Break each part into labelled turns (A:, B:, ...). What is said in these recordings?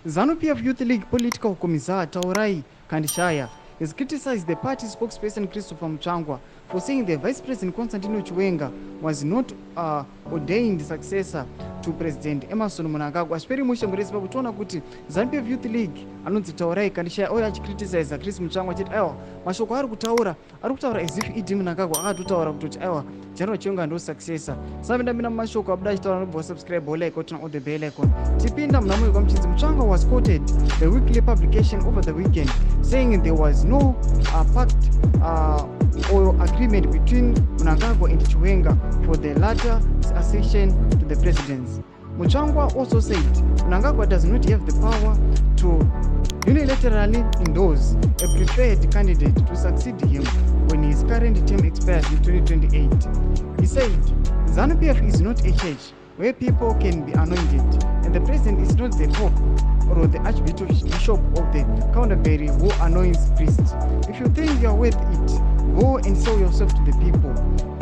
A: ZANU-PF Youth League political commissar ATAURA Kandishaya has criticized the party spokesperson Christopher Mutsvangwa for saying the Vice President Constantino Chiwenga was not ordained successor to President Emerson Mnangagwa. Asiperi mushe murezi pakutona kuti ZANU-PF Youth League anonzi ATAURA Kandishaya oya achicriticize Chris Mutsvangwa achiti aiwa mashoko ari kutaura as if idi Mnangagwa akatotaura kutoti aiwa General Chiwenga ndo successor. Savenda mina mashoko abuda achitaura nobva subscribe all icon on the bell icon. Tipinda mnamuyo kwa mchinzi Mutsvangwa was quoted the weekly publication over the weekend saying there was no pact or agreement between Mnangagwa and Chiwenga for the latter accession to the presidency. Mutsvangwa also said Mnangagwa does not have the power to unilaterally endorse a preferred candidate to succeed him when his current term expires in 2028. He said, ZANU-PF is not a church where people can be anointed, and the president is not the pope or the archbishop of the Canterbury who anoints priests. If you think you are worth it, go and sell yourself to the people.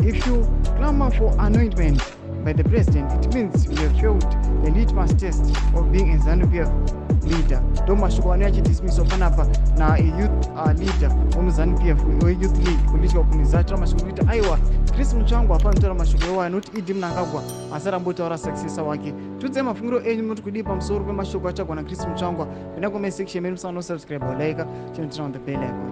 A: If you clamor for anointment by the president, it means you have failed the litmus test of being a ZANU-PF leader. Doma shukwane achidismisswa panapa na youth leader ZANU-PF youth league political commissar mashoko kuti aiwa Chris Mutsvangwa apanotaura mashoko ewa anoti idi Mnangagwa asarambotaura successor wake. Tudze mafungiro enyu muri kudi pamusoro pemashoko achagwa na Chris Mutsvangwa. Penda comment section menu musano subscribe or like channel on the bell icon.